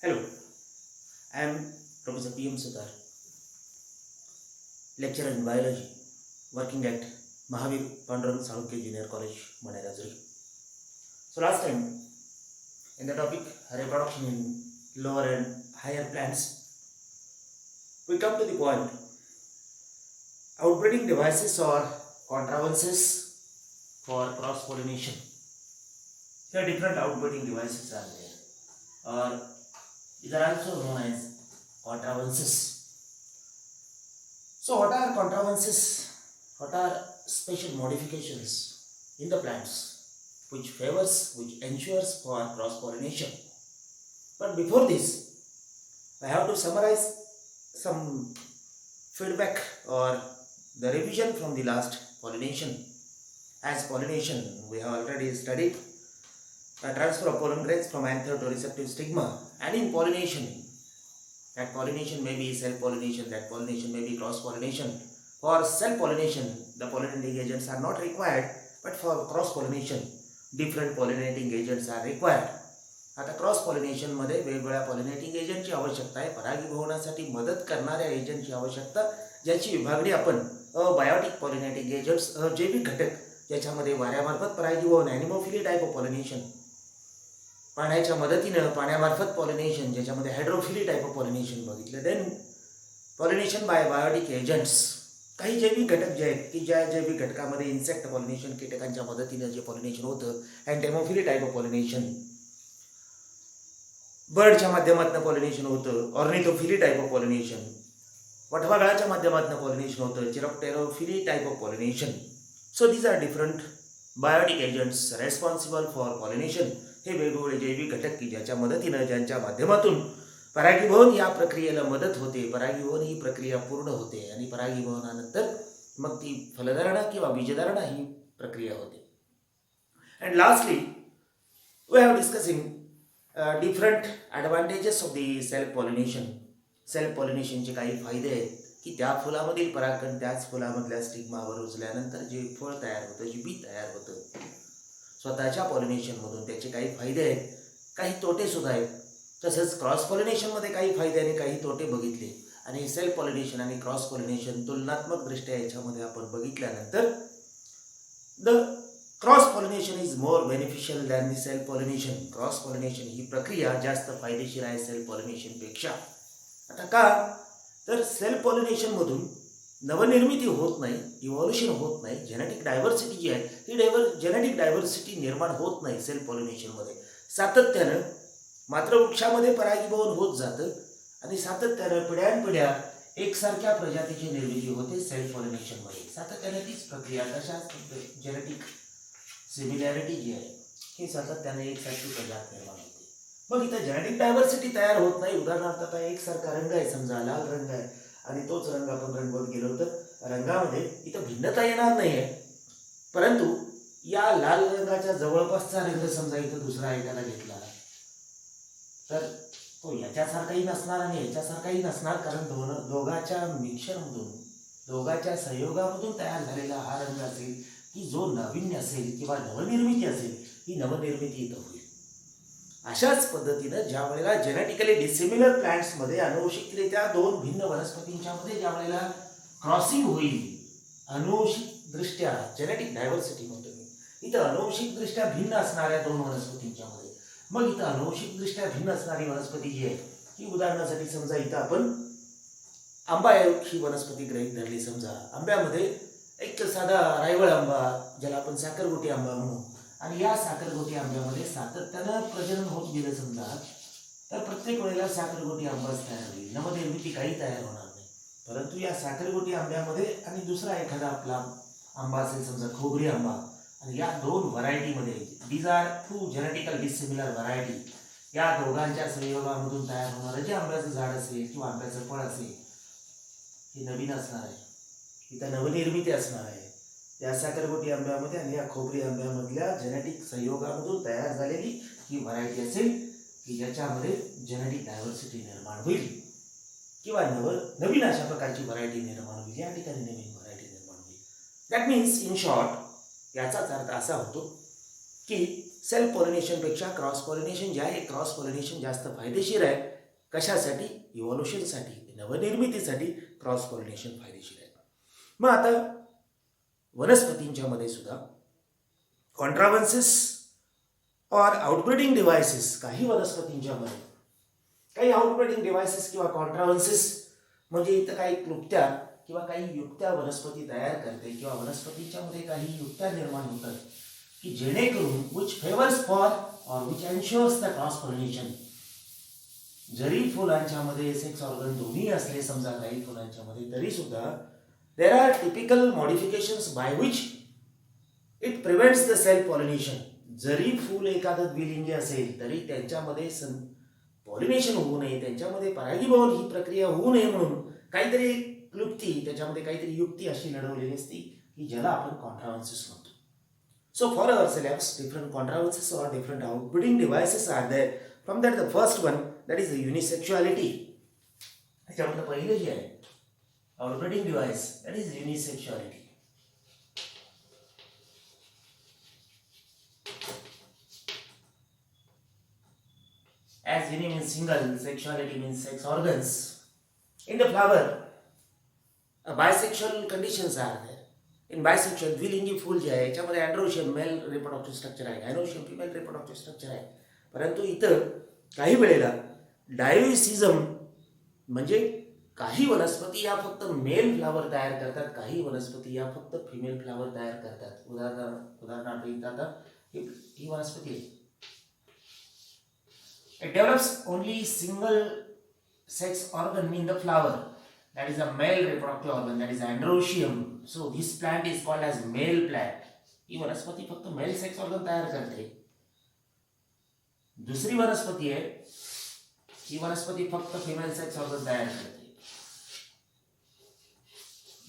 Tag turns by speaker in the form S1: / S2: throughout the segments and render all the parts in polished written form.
S1: Hello, I am Professor P.M. Sudhar, lecturer in biology, working at Mahavir Pandurang Salukya Junior College, Manarajuri. So last time, in the topic reproduction in lower and higher plants, we come to the point outbreeding devices or contrivances for cross-pollination. Here different outbreeding devices are there, or these are also known as contrivances. So what are contrivances? What are special modifications in the plants which ensures for cross-pollination? But before this, I have to summarize some feedback or the revision from the last pollination. As pollination, we have already studied the transfer of pollen grains from anther to receptive stigma, and in pollination, that pollination may be self-pollination, that pollination may be cross-pollination. For self-pollination, the pollinating agents are not required, but for cross-pollination, different pollinating agents are required. आता cross pollination मध्ये वेगवेगळ्या pollinating एजंटची आवश्यकता आहे. परागीभवनासाठी मदत करणाऱ्या एजंटची आवश्यकता, ज्याची विभागणी आपण अबायोटिक पॉलिनेटिंग एजंट्स, अजैविक घटक ज्याच्यामध्ये वाऱ्यामार्फत परागीभवन, ॲनिमोफिली टाइप ऑफ पॉलिनेशन, पाण्याच्या मदतीने पाण्यामार्फत पॉलिनेशन ज्याच्यामध्ये हायड्रोफिली टाइप ऑफ पॉलिनेशन बघितलं. Then pollination by biotic agents, काही जैविक घटक जे आहेत की ज्या जैविक घटकामध्ये इन्सेक्ट पॉलिनेशन, कीटकांच्या मदतीने जे पॉलिनेशन होतं, अँड डेमोफिली टाइप ऑफ पॉलिनेशन, बर्डच्या माध्यमातून पॉलिनेशन होतं, ऑर्निथोफिली टाइप ऑफ पॉलिनेशन, वटवाघळाच्या माध्यमातून पॉलिनेशन होतं, chiropterophily type of pollination. So these are different biotic agents responsible for pollination. हे वेगवेगळे जैविक घटक की ज्याच्या मदतीनं, ज्यांच्या माध्यमातून परागीभवन या प्रक्रियेला मदत होते, परागीभवन ही प्रक्रिया पूर्ण होते आणि परागीभवनानंतर मग ती फलधारणा किंवा बीजधारणा ही प्रक्रिया होते. And lastly we have discussing different advantages of the self pollination. Self पॉलिनेशनचे काही फायदे आहेत की त्या फुलामधील परागकण त्याच फुलामधल्या स्टिग्मावर रुजल्यानंतर जे फळ तयार होतं, जे बी तयार होतं, स्वतःच्या पॉलिनेशनमधून त्याचे काही फायदे आहेत, काही तोटे सुद्धा आहेत. तसंच क्रॉस पॉलिनेशनमध्ये काही फायदे आणि काही तोटे बघितले. आणि सेल्फ पॉलिनेशन आणि क्रॉस पॉलिनेशन तुलनात्मक दृष्ट्या याच्यामध्ये आपण बघितल्यानंतर the cross pollination is more beneficial than the self pollination. Cross pollination ही प्रक्रिया जास्त फायदेशीर आहे सेल्फ पॉलिनेशनपेक्षा. आता का? तर सेल्फ पॉलिनेशनमधून नवनिर्मिती होत नाही, इव्हॉल्युशन होत नाही, जेनेटिक डायव्हर्सिटी जी आहे ती जेनेटिक डायव्हर्सिटी निर्माण होत नाही सेल्फ पॉलिनेशनमध्ये. सातत्यानं मात्र वृक्षामध्ये परागीभवन होत जातं आणि सातत्यानं पिढ्यानपिढ्या एकसारख्या प्रजातीची निर्मिती होते सेल्फ पॉलिनेशनमध्ये. सातत्याने तीच प्रक्रिया, तशाच जेनेटिक सिमिलॅरिटी जी आहे ही सातत्याने एकसारखी प्रजात निर्माण होते. मग इथं जेनेटिक डायव्हर्सिटी तयार होत नाही. उदाहरणार्थ आता एकसारखा रंग आहे, समजा लाल रंग आहे आणि तोच रंग आपण रंगवत गेलो तर रंगामध्ये इथं भिन्नता येणार नाही आहे. परंतु या लाल रंगाच्या जवळपासचा रंग समजा इथं दुसरा एकाला घेतला तर तो याच्यासारखाही नसणार आणि याच्यासारखाही नसणार, कारण दोघाच्या मिक्सरमधून, दोघाच्या संयोगामधून तयार झालेला हा रंग असेल की जो नाविन्य असेल किंवा नवनिर्मिती असेल, ही नवनिर्मिती इथं होईल. अशाच पद्धतीनं ज्या वेळेला जेनेटिकली डिसिमिलर प्लांट्समध्ये अनुवंशिकरित्या दोन भिन्न वनस्पतींच्या मध्ये ज्या वेळेला क्रॉसिंग होईल, अनुवंशिकदृष्ट्या जेनेटिक डायव्हर्सिटी म्हणतो मी, इथं अनुवंशिकदृष्ट्या भिन्न असणाऱ्या दोन वनस्पतींच्या मध्ये, मग इथं अनुवंशिकदृष्ट्या भिन्न असणारी वनस्पती जी आहे ही, उदाहरणासाठी समजा इथं आपण आंबा ही वनस्पती गृहीत धरली. समजा आंब्यामध्ये एक साधा रायवळ आंबा, ज्याला आपण साखरगोटी आंबा म्हणू, आणि या साखरगोटी आंब्यामध्ये सातत्यानं प्रजनन होत गेलं समजा, तर प्रत्येक वेळेला साखरगोटी आंबाच तयार होईल, नवनिर्मिती काही तयार होणार नाही. परंतु या साखरगोटी आंब्यामध्ये आणि दुसरा एखादा आपला आंबा असेल समजा खोबरी आंबा, आणि या दोन व्हरायटीमध्ये, these are two genetical dissimilar variety, या दोघांच्या संयोगामधून तयार होणारं जे आंब्याचं झाड असेल किंवा आंब्याचं फळ असेल हे नवीन असणार आहे, इथं नवनिर्मिती असणार आहे. या साखरगोटी आंब्यामध्ये आणि या खोबरी आंब्यामधल्या जेनेटिक संयोगामधून तयार झालेली ही व्हरायटी असेल की ज्याच्यामध्ये जेनेटिक डायव्हर्सिटी निर्माण होईल किंवा नवीन अशा प्रकारची व्हरायटी निर्माण होईल, या ठिकाणी नवीन व्हरायटी निर्माण होईल. दॅट मीन्स इन शॉर्ट, याचाच अर्थ असा होतो की सेल्फ पॉलिनेशनपेक्षा क्रॉस पॉलिनेशन जे आहे क्रॉस पॉलिनेशन जास्त फायदेशीर आहे. कशासाठी? इव्हॉल्युशनसाठी, नवनिर्मितीसाठी क्रॉस पॉलिनेशन फायदेशीर आहे. मग आता वनस्पतींच्या मध्ये सुद्धा कॉन्ट्राव्हन्सेस ऑर आउटब्रीडिंग डिव्हायसेस, काही वनस्पतींच्या मध्ये काही आउटब्रीडिंग डिव्हायसेस किंवा कॉन्ट्राव्हन्सेस म्हणजे इथं काही क्लुप्त्या किंवा काही युक्त्या वनस्पती तयार करते किंवा वनस्पतींच्या मध्ये काही युक्त्या निर्माण होतात की जेणेकरून which favours for or which ensures the cross pollination. जरी फुलांच्या मध्ये सेक्स ऑर्गन दोन्ही असले समजा काही फुलांच्या मध्ये, तरी सुद्धा there are typical modifications by which it prevents the self pollination. जरी फूल एखादं द्विलिंगी असेल तरी त्यांच्यामध्ये पॉलिनेशन होऊ नये, त्यांच्यामध्ये परागीभवन ही प्रक्रिया होऊ नये म्हणून काहीतरी क्लुप्ती, त्याच्यामध्ये काहीतरी युक्ती अशी लढवलेली असते की ज्याला आपण कॉन्ट्राव्हन्सेस म्हणतो. So for our syllabus, different controversies or different outbreeding devices are there. From that, the first one, that is the unisexuality. त्याच्यामध्ये पहिले जे आहे outbreeding device, that is unisexuality. As uni means single, sexuality means sex organs. In the flower, bisexual conditions are there. In bisexual द्विलिंगी फूल जे आहे याच्यामध्ये androecium male reproductive structure आहे, गायनोशियम फिमेल रिप्रोडक्टिव्ह स्ट्रक्चर आहे. परंतु इतर काही वेळेला डायोइसिझम म्हणजे काही वनस्पती या फक्त मेल फ्लावर तयार करतात, काही वनस्पती या फक्त फिमेल फ्लावर तयार करतात. उदाहरणार्थ इथं आता ही वनस्पती आहे, it develops only single sex organ in the flower, that is a male reproductive organ, that is androecium. So this plant is called as male plant. ही वनस्पती फक्त मेल सेक्स ऑर्गन तयार करते. दुसरी वनस्पती आहे, ही वनस्पती फक्त फिमेल सेक्स ऑर्गन तयार करते.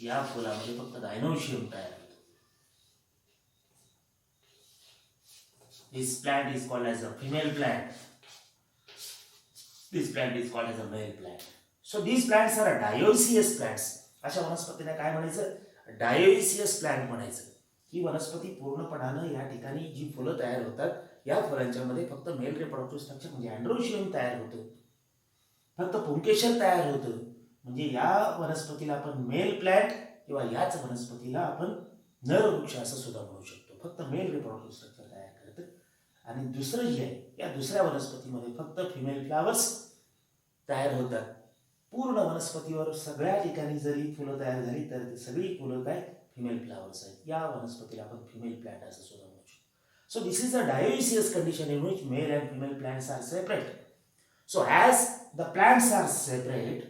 S1: या फुलामध्ये फक्त गायनोशियम तयार होतो. This plant is called as a female plant. This plant is called as a male plant. So these plants are dioecious plants. अशा वनस्पतीला काय म्हणायचं? डायोइसियस प्लांट म्हणायचं. ही वनस्पती पूर्णपणानं या ठिकाणी जी फुलं तयार होतात, या फुलांच्या मध्ये फक्त मेल रिप्रोडक्टिव्ह स्ट्रक्चर म्हणजे अँड्रोशियम तयार होतं, फक्त पुंकेशर तयार होतं. म्हणजे या वनस्पतीला आपण मेल प्लांट किंवा याच वनस्पतीला आपण नर वृक्ष असं सुद्धा म्हणू शकतो. फक्त मेल रिप्रोडक्टिव्ह स्ट्रक्चर तयार करतं. आणि दुसरं जे आहे, या दुसऱ्या वनस्पतीमध्ये फक्त फिमेल फ्लावर्स तयार होतात. पूर्ण वनस्पतीवर सगळ्या ठिकाणी जरी फुलं तयार झाली तर ती सगळी फुलं काय फिमेल फ्लावर्स आहेत. या वनस्पतीला आपण फिमेल प्लांट असं सुद्धा म्हणू शकतो. So this is a dioecious condition in which male and female plants are separate. So as the plants are separate,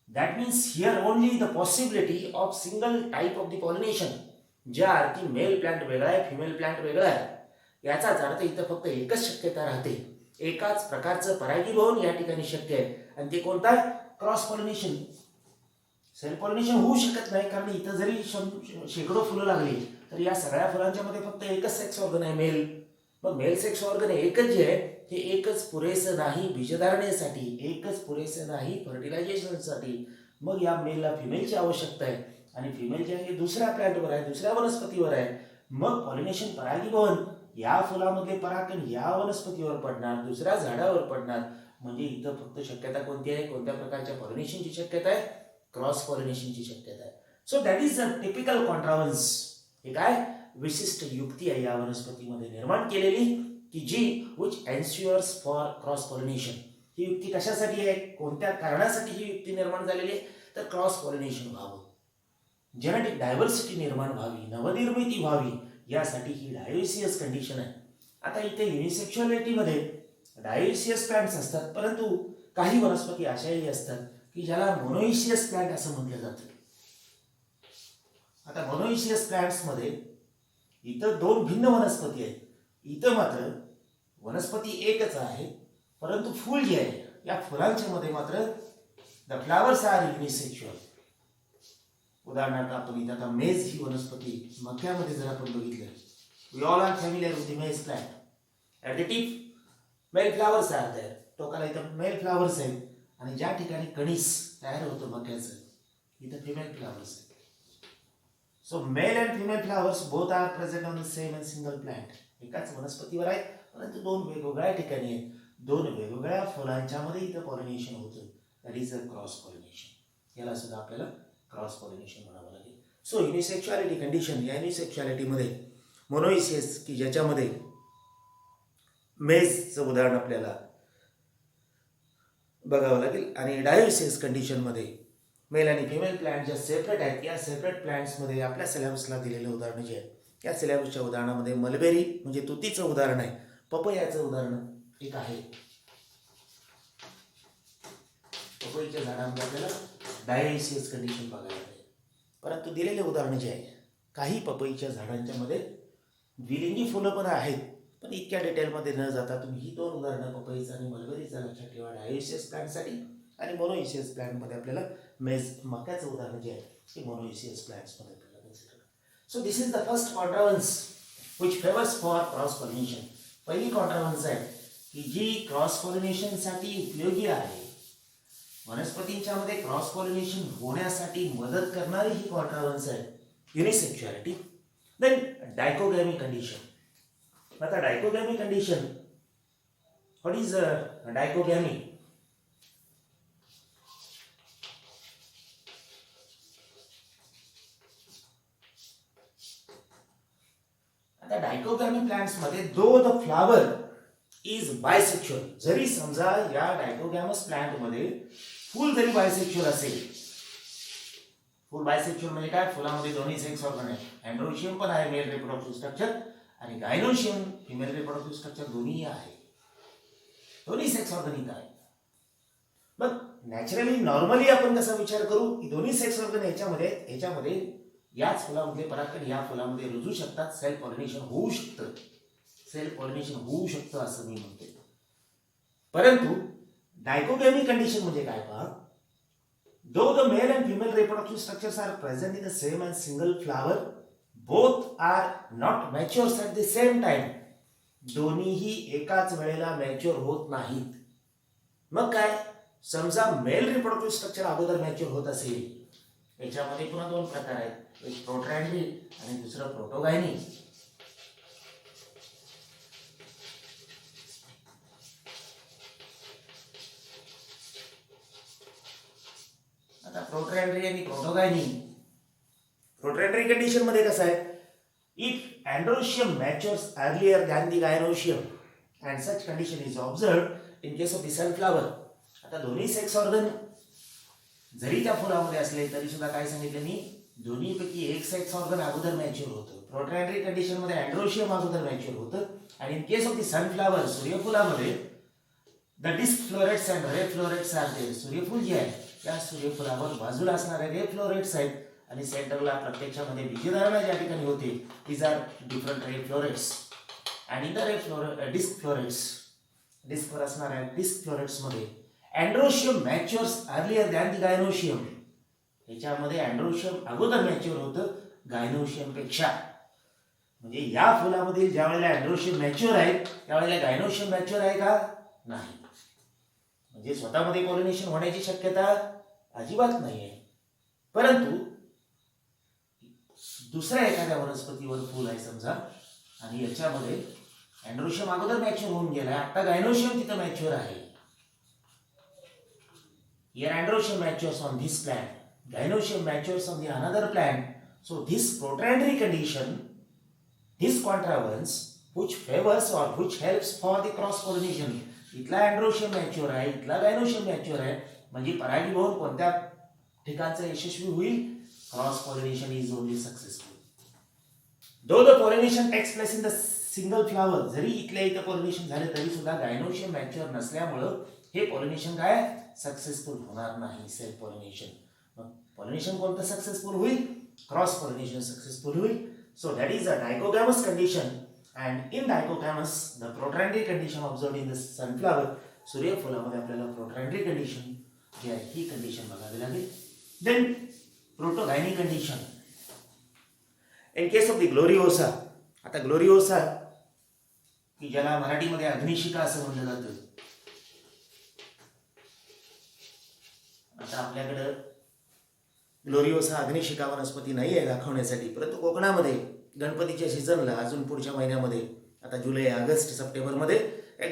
S1: that means here only the possibility of single type of the pollination. ज्या अर्थी male plant वेगळा आहे, female plant वेगळा आहे, याचाच अर्थ इथं फक्त एकच शक्यता राहते, एकाच प्रकारचं परागीभवन या ठिकाणी शक्य आहे. आणि ते कोणता? Cross pollination. सेल्फ पॉलिनेशन होऊ शकत नाही, कारण इथं जरी शेकडो फुलं लागली तर या सगळ्या फुलांच्या मध्ये फक्त एकच सेक्स ऑर्गन आहे, मेल. मग मेल सेक्स ऑर्गन एकच जे आहे ते एकच पुरेसं नाही बीजधारणेसाठी, एकच पुरेसं नाही फर्टिलायझेशनसाठी. मग या मेलला फिमेलची आवश्यकता आहे आणि फिमेल जे आहे दुसऱ्या प्लॅंटवर आहे, दुसऱ्या वनस्पतीवर आहे. मग पॉलिनेशन परागीभवन या फुलामध्ये परागकण या वनस्पतीवर पडणार, दुसऱ्या झाडावर पडणार. म्हणजे इथं फक्त शक्यता कोणती आहे? कोणत्या प्रकारच्या पॉलिनेशनची शक्यता आहे? क्रॉस पॉलिनेशनची शक्यता आहे. So that is a typical contrivance. हे काय विशिष्ट युक्ती आहे या वनस्पतीमध्ये निर्माण केलेली की जी विच एन्श्युअर्स फॉर क्रॉस पॉलिनेशन. ही युक्ती कशासाठी आहे? कोणत्या कारणासाठी ही युक्ती निर्माण झालेली आहे? तर क्रॉस पॉलिनेशन व्हावं, जेनेटिक डायव्हर्सिटी निर्माण व्हावी, नवनिर्मिती व्हावी, यासाठी ही डायोइसियस कंडिशन आहे. आता इथे युनिसेक्शुअलिटीमध्ये डायोइसियस प्लांट्स असतात, परंतु काही वनस्पती अशाही असतात की ज्याला मोनोइशियस प्लांट असं म्हटलं जातं. आता मोनोइशियस प्लांट्स मध्ये इथं दोन भिन्न वनस्पती आहेत. इथं मात्र वनस्पती एकच आहे, परंतु फूल जे आहे या फुलांच्या मध्ये मात्र द फ्लावर्स आर युनिसेक्शुअल. उदाहरणार्थ आपण इथं आता मेज ही वनस्पती मक्यामध्ये जर आपण बघितलं, we all are familiar with the maize plant. At the tip male flowers are there. टोकाला इथं मेल फ्लावर्स आहेत आणि ज्या ठिकाणी कणीस तयार होतं मक्याचं इथं फिमेल फ्लावर्स आहेत. So male and female flowers both are present on the same and single plant. एकाच वनस्पतीवर आहेत, परंतु दोन वेगवेगळ्या ठिकाणी आहेत, दोन वेगवेगळ्या फुलांच्या मध्ये इथं पॉलिनेशन होतं. That is a cross pollination. याला सुद्धा आपल्याला क्रॉस पॉलिनेशन म्हणावं लागेल. सो युनिसेक्शुअलिटी कंडिशन, या युनिसेक्शुअलिटीमध्ये मोनोइसियस की ज्याच्यामध्ये मेजचं उदाहरण आपल्याला बघावं लागेल, आणि डायोसियस कंडिशनमध्ये मेल आणि फिमेल प्लांट ज्या सेपरेट आहेत, या सेपरेट प्लांट्समध्ये आपल्या सिलेबसला दिलेले उदाहरणं जे आहेत, या सिलेबसच्या उदाहरणामध्ये मलबेरी म्हणजे तुतीचं उदाहरण आहे, पपयाचं उदाहरण एक आहे. पपईच्या झाडांमध्ये आपल्याला डायोसियस कंडिशन बघायला मिळेल. परंतु दिलेले उदाहरणं जे आहे, काही पपईच्या झाडांच्या मध्ये द्विलिंगी फुलं पण आहेत, पण इतक्या डिटेलमध्ये न जाता तुम्ही ही दोन उदाहरणं पपईचं आणि मलबेरीचं लक्षात ठेवा डायोसियस प्लांटसाठी. आणि मोनोइसियस प्लांटमध्ये आपल्याला मेज मक्याचं उदाहरण जे आहे ते मोनोइसियस प्लांट्समध्ये आपल्याला consider. So this is the first contrivance which favours for cross pollination. पहिली कॉन्ट्राव्हन्स आहे की जी क्रॉस पॉलिनेशनसाठी उपयोगी आहे, वनस्पतींच्या मध्ये क्रॉस पॉलिनेशन होण्यासाठी मदत करणारी ही कॉन्ट्राव्हन्स आहे युनिसेक्शुअलिटी. Then dichogamy condition. आता dichogamy condition, what is dichogamy? आता डायकोगॅमी प्लांट्स मध्ये though the flower is bisexual. जरी समजा या डायकोगॅमस प्लांट मध्ये फूल जरी बायसेक्शुअल असेल, फुल बायसेक्शुअल म्हणजे काय, फुलामध्ये दोन्ही सेक्स ऑर्गन आहे, अँड्रोशियम पण आहे मेल रिप्रोडक्टिव्ह स्ट्रक्चर आणि गायनोशियम फिमेल रिप्रोडक्टिव्ह स्ट्रक्चर दोन्ही आहे, दोन्ही सेक्स ऑर्गन इथं आहे. मग नॅचरली नॉर्मली आपण कसा विचार करू की दोन्ही सेक्स ऑर्गन ह्याच्यामध्ये याच फुलामधले परागकण या फुलामध्ये रुजू शकतात, सेल्फ पॉलिनेशन होऊ शकतं, सेल्फ पॉलिनेशन होऊ शकतं असं मी म्हणतो. परंतु डायकोगॅमी कंडिशन म्हणजे काय पहा, though the male and female reproductive structures are present in the same and single flower, both are not matures at the same time. दोन्हीही एकाच वेळेला मॅच्युअर होत नाहीत. मग काय, समजा मेल रिप्रोडक्टिव्ह स्ट्रक्चर अगोदर मॅच्युअर होत असेल, याच्यामध्ये पुन्हा दोन प्रकार आहेत, एक प्रोट्रॅन्ड्री आणि दुसरं प्रोटोगायनी. आता प्रोट्रॅन्ड्री आणि प्रोटोगायनी, प्रोट्रॅन्ड्री कंडिशन मध्ये कसं आहे, if androecium matures earlier than the gynoecium and such condition is observed in case of the sunflower. आता दोन्ही सेक्स ऑर्गन जरी त्या फुलामध्ये असले तरी सुद्धा काय सांगितलं मी, दोन्हीपैकी एक सेक्स ऑर्गन अगोदर मॅच्युअर होतं. प्रोट्रॅन्ड्री कंडिशन मध्ये अँड्रोशियम अगोदर मॅच्युअर होतं, आणि in case of the sunflower सूर्यफुलामध्ये the disc florets and ray florets are there. सूर्यफूल जे आहे त्या सूर्यफुलावर बाजूला असणारे रे फ्लोरेट्स आहेत, आणि सेंटरला प्रत्यक्षामध्ये बीजधारणा ज्या ठिकाणी होते these are different ray florets. आणि द डिस्क फ्लोरेट्स, डिस्कवर असणाऱ्या डिस्क फ्लोरेट्स मध्ये androecium matures earlier than the gynoecium. याच्यामध्ये अँड्रोशियम अगोदर मॅच्युअर होतं गायनोशियम पेक्षा. म्हणजे या फुलामधील ज्या वेळेला अँड्रोशियम मॅच्युअर आहे त्यावेळेला गायनोशियम मॅच्युअर आहे का, नाही. म्हणजे स्वतःमध्ये पॉलिनेशन होण्याची शक्यता अजिबात नाही आहे. परंतु दुसऱ्या एखाद्या वनस्पतीवर फुल आहे समजा, आणि याच्यामध्ये अँड्रोशियम अगोदर मॅच्युअर होऊन गेलाय, आता गायनोशियम तिथं मॅच्युअर आहे. Here androecium matures on this plant, gynoecium matures on the another plant. So this protandry condition, this contrivance which favors or which helps for the cross pollination. इथला androecium mature आहे, इथला gynoecium mature आहे, म्हणजे परागीभवन कोणत्या ठिकाणचं यशस्वी होईल, cross pollination is only successful. Though the pollination takes place in the single flower, जरी इथल्या इथं पॉलिनेशन झाले तरी सुद्धा गायनोशियम मॅच्युअर नसल्यामुळं हे पॉलिनेशन काय सक्सेसफुल होणार नाही, सेल्फ पॉलिनेशन. मग पॉलिनेशन कोणतं सक्सेसफुल होईल, क्रॉस पॉलिनेशन सक्सेसफुल होईल. So that is a dichogamous condition, and in dichogamous the protandry condition observed in the sunflower. सूर्यफुलामध्ये आपल्याला प्रोट्रॅन्ड्री कंडिशन जी आहे ही कंडिशन बघावी लागेल. Then protogyny condition in case of the Gloriosa. आता ग्लोरिओसा की ज्याला मराठीमध्ये अग्निशिखा असं म्हणलं जातं, आता आपल्याकडं ग्लोरिओसा अग्निशिखा वनस्पती नाही आहे दाखवण्यासाठी, परंतु कोकणामध्ये गणपतीच्या सीझनला अजून पुढच्या महिन्यामध्ये आता जुलै, ऑगस्ट, सप्टेंबरमध्ये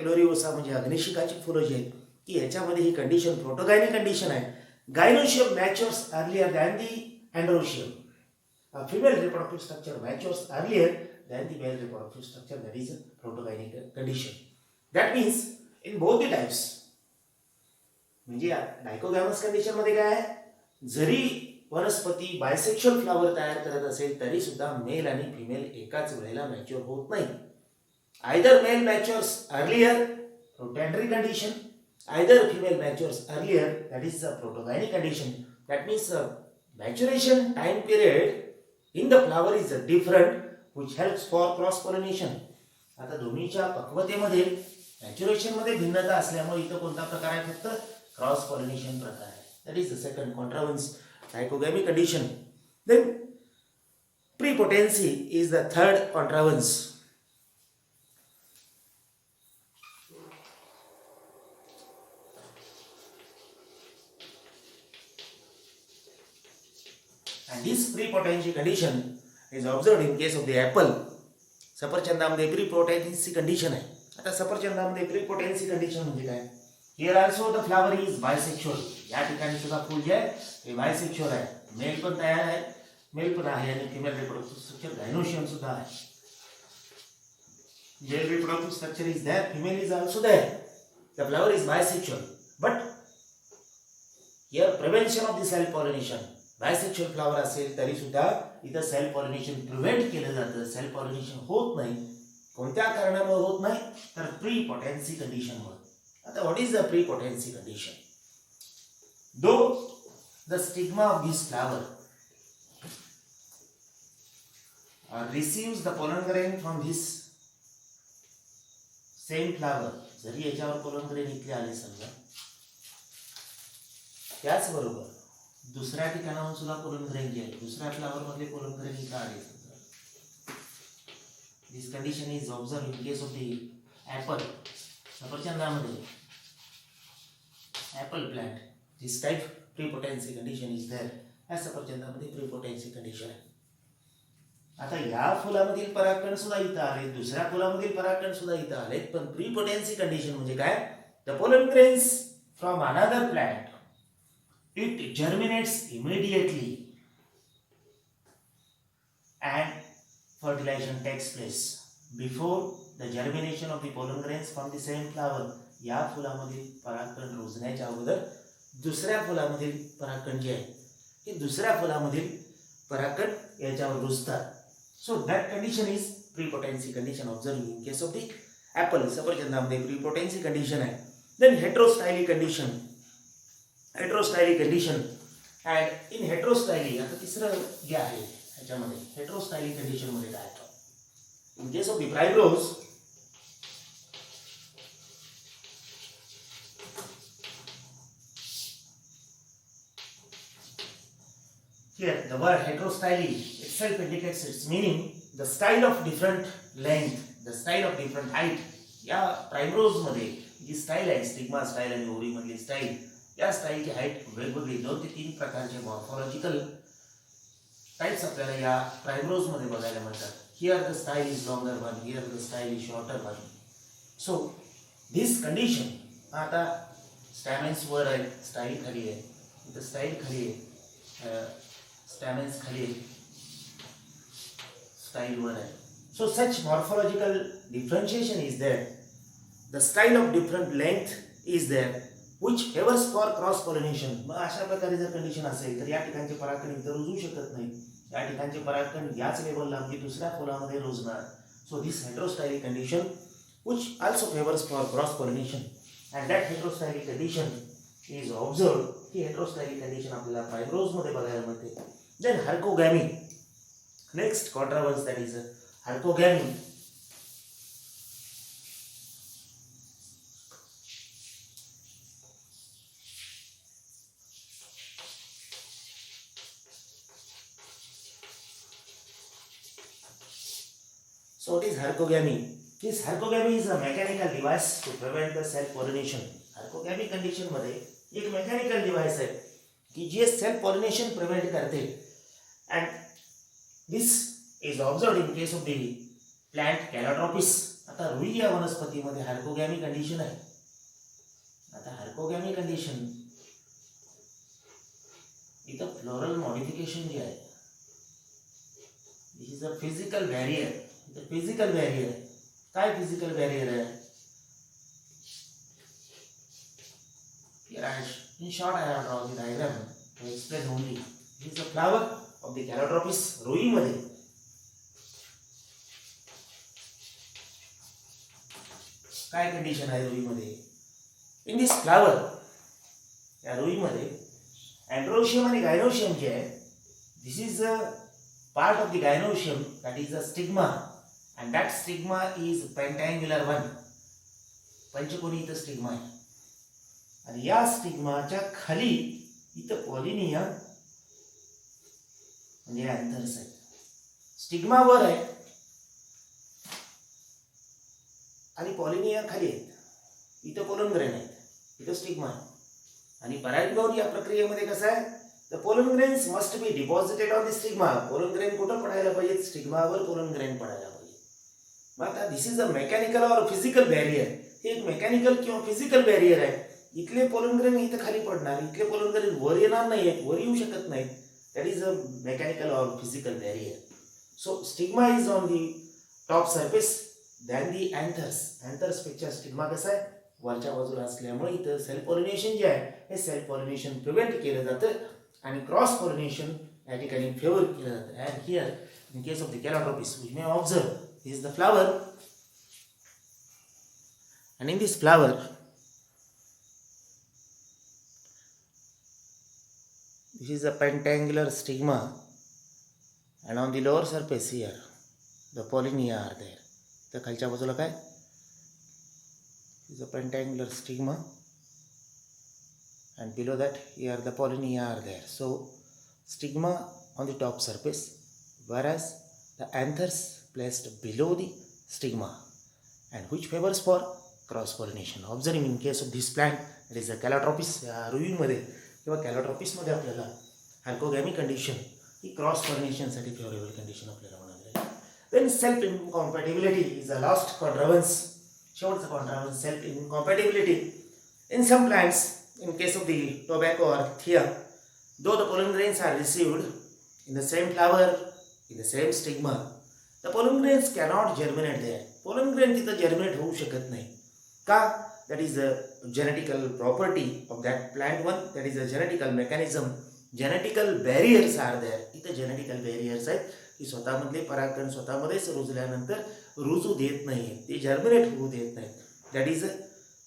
S1: ग्लोरिओसा म्हणजे अग्निशिखाची फुलं जी आहेत की याच्यामध्ये ही कंडिशन प्रोटोगायनिक कंडिशन आहे. Gynoecium matures earlier than the androecium. Female reproductive structure matures earlier than the male reproductive structure, that is a protogyneic condition. That means in both the types, म्हणजे डायकोगॅमस कंडिशन मध्ये काय आहे, जरी वनस्पती बायसेक्शुअल फ्लावर तयार करत असेल तरी सुद्धा मेल आणि फिमेल एकाच वेळेला मॅच्युअर होत नाही. Either male matures earlier, protandry condition, either female matures earlier, that is the protogynic condition. That means maturation time period in the flower is different, which helps for cross pollination. आता दोन्हीच्या पक्वतेमध्ये maturation मध्ये भिन्नता असल्यामुळे इथं कोणता प्रकार आहे, फक्त क्रॉस पॉलिनेशन प्रकार आहे. That is the second contrivance dichogamy condition. Then prepotency is the third contrivance. And this prepotency condition is observed in case of the apple. सफरचंदामध्ये प्रीपोटेन्सी कंडिशन आहे. आता सफरचंदामध्ये प्रीपोटेन्सी कंडिशन म्हणजे काय, here also the flower is bisexual. या ठिकाणी सुद्धा फूल जे आहे ते बायसेक्शुअल आहे. मेल पण तयार आहे, मेल पण आहे आणि फिमेल रिप्रोडक्टिव्ह स्ट्रक्चर गायनोशियम सुद्धा आहे. Male reproductive structure is there, female is also there. The flower is bisexual, but here prevention of the self pollination. Bisexual flower असेल तरी सुद्धा इथं सेल्फ पॉलिनेशन प्रिव्हेंट केलं जातं. सेल्फ पॉलिनेशन होत नाही. कोणत्या कारणामुळे होत नाही, तर प्रीपोटेन्सी कंडिशनमुळे. आता what is the prepotency condition? Though the stigma of this flower receives the pollen grain from this same flower. जरी याच्यावर पोलन ग्रेन इथले आले समजा, त्याचबरोबर दुसऱ्या ठिकाणाहून सुद्धा पोलन ग्रेन जे आहे, दुसऱ्या फ्लावर मधले पोलन ग्रेन इथं आले समजा. This condition is observe in case of the apple. सफरचंदामध्ये apple plant, this type prepotency condition is there. या सफरचंदामध्ये प्रीपोटेन्सी कंडिशन आहे. आता या फुलामधील परागकण सुद्धा इथं आले, दुसऱ्या फुलामधील परागकण सुद्धा इथं आले, पण प्रीपोटेन्सी कंडिशन म्हणजे काय, the pollen grains from another plant, it germinates immediately and fertilization takes place before the germination of the pollen grains from the same flower. या फुलामधील परागकण रुजण्याच्या अगोदर दुसऱ्या फुलामधील परागकण जे आहे हे दुसऱ्या फुलामधील परागकण याच्यावर रुजतात. So that condition is prepotency condition observe in case of the apple. सफरचंदामध्ये प्रीपोटेन्सी कंडिशन आहे. Then heterostyly condition. Heterostyly condition and in heterostyly, आता तिसरं जे आहे ह्याच्यामध्ये हेट्रोस्टायली कंडिशन मध्ये काय होतं, in case of the primrose here the word heterostyly itself indicates its meaning, the style of different length, the style of different height. या primrose मध्ये जी स्टाईल आहे, स्टिग्मा स्टाईल आणि ओरी मधली स्टाईल, या स्टाईलची हाईट वेगवेगळी 2 ते 3 प्रकारचे मॉर्फॉलॉजिकल टाइप्स आपल्याला या प्राइमरोज मध्ये बघायला मिळतात. Here the style is longer one, here the style is shorter one. So this condition, आता स्टॅमेन्स वर आहे, स्टाईल खाली आहे, इथं स्टाईल खाली आहे, स्टॅमेन्स खाली आहे, स्टाईल वर आहे. So such morphological differentiation is there. The style of different length is there, which favors for cross pollination. मग अशा प्रकारे जर कंडिशन असेल तर या ठिकाणचे परागकण इतर रुजू शकत नाही. या ठिकाणचे परागकण याच लेवलला म्हणजे दुसऱ्या फुलामध्ये रुजणार. So this heterostylic condition, which also favors for cross pollination, and that heterostylic condition is observed. He heterostylic condition आपल्याला प्राइमरोज मध्ये बघायला मिळते. Then hercogamy, next controversy, that is hercogamy. So what is hercogamy? This hercogamy is a mechanical device to prevent the self pollination. Hercogamy condition मध्ये एक mechanical device आहे की जे self pollination prevent करते. and this is observed in case of the plant Calotropis. आता रुई या वनस्पतीमध्ये हार्कोगॅमी condition आहे. आता हार्कोगॅमी कंडिशन इथं फ्लोरल मॉडिफिकेशन जे आहे, this is a physical barrier. इथं फिजिकल बॅरियर आहे. काय फिजिकल बॅरियर आहे? In short, I have drawn the diagram to explain only. This is the flower of the Calotropis रुईमध्ये. काय कंडिशन आहे रुईमध्ये? इन दिस फ्लावर, या रुईमध्ये androecium आणि gynoecium जे आहे, this is a part of the gynoecium, that is a stigma, and that stigma is pentangular one. पंचकोनी इथं stigma आहे आणि या स्टिग्माच्या खाली इथं पॉलिनिया म्हणजे अँथर्स आहेत. स्टिग्मा वर आहे आणि पॉलिनिया खाली आहेत. इथं पोलन ग्रेन आहेत, इथं स्टिग्मा आहे. आणि परागीभवन या प्रक्रियेमध्ये कसं आहे, the pollen grains must be deposited on the stigma. Pollen grain कुठं पडायला पाहिजे? स्टिग्मावर पोलन ग्रेन पडायला पाहिजे. मग आता this is a mechanical or physical barrier. हे एक मेकॅनिकल किंवा फिजिकल बॅरियर आहे. इथले पोलन ग्रेन इथं खाली पडणार, इथले पोलन ग्रेन वर येणार नाहीत, वर येऊ शकत नाहीत. That is a mechanical or physical barrier. So stigma is on the top surface than the anthers. Anthers पेक्षा स्टिग्मा कसा आहे? वरच्या बाजूला असल्यामुळे इथं सेल्फ पॉलिनेशन जे आहे, हे सेल्फ पॉलिनेशन प्रिव्हेंट केलं जातं आणि क्रॉस पॉलिनेशन या ठिकाणी फेवर केलं जातं. And here in case of the Calotropis we may observe this is the flower, and in this flower this is a pentangular stigma, and on the lower surface here the pollinia are there. तर खालच्या बाजूला काय? is a pentangular stigma, and below that here the pollinia are there. So stigma on the top surface, whereas the anthers placed below the stigma, and which favors for cross pollination. Observing in case of this plant, it is a Calotropis. रुईमध्ये किंवा कॅलोट्रॉपिसमध्ये आपल्याला herkogamy condition ही cross पॉलिनेशनसाठी favourable condition आपल्याला म्हणाली आहे. Then self incompatibility is a last contrivance. शेवटचं contrivance self incompatibility. In some plants, in case of the tobacco और Thea, though the pollen grains are received in the same flower, in the same stigma, the pollen grains cannot germinate there. Pollen grain तिथं germinate होऊ शकत नाही. का? that is a genetical property of that plant one, that is a genetical mechanism. genetical barriers are there. इथे genetical barriers आहेत की स्वतःमधले परागकण स्वतःमध्येच रुजल्यानंतर रुजू देत नाही, ते जर्मिनेट होऊ देत नाहीत. दॅट इज अ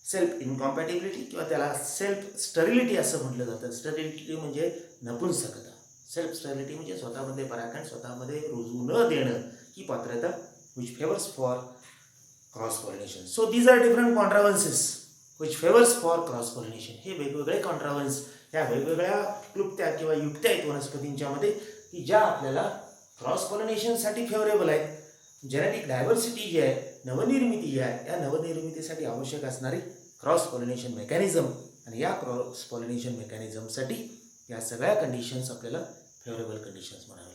S1: सेल्फ इनकॉम्पॅटिबिलिटी किंवा त्याला सेल्फ स्टरिलिटी असं म्हटलं जातं. स्टरिलिटी म्हणजे नपुंसकता. सेल्फ स्टरिलिटी म्हणजे स्वतःमधले परागकण स्वतःमध्ये रुजू न देणं ही पात्रता, which favors for cross pollination. So these are different contrivances which favours for cross pollination. हे वेगवेगळे कॉन्ट्राव्हन्स, ह्या वेगवेगळ्या क्लुप्त्या किंवा युक्त्या आहेत वनस्पतींच्यामध्ये की ज्या आपल्याला क्रॉस पॉलिनेशनसाठी फेवरेबल आहेत. जेनेटिक डायव्हर्सिटी जी आहे, नवनिर्मिती जी आहे, या नवनिर्मितीसाठी आवश्यक असणारी क्रॉस पॉलिनेशन मेकॅनिझम, आणि या क्रॉस पॉलिनेशन मेकॅनिझमसाठी या सगळ्या कंडिशन्स आपल्याला फेवरेबल कंडिशन्स म्हणाव्या.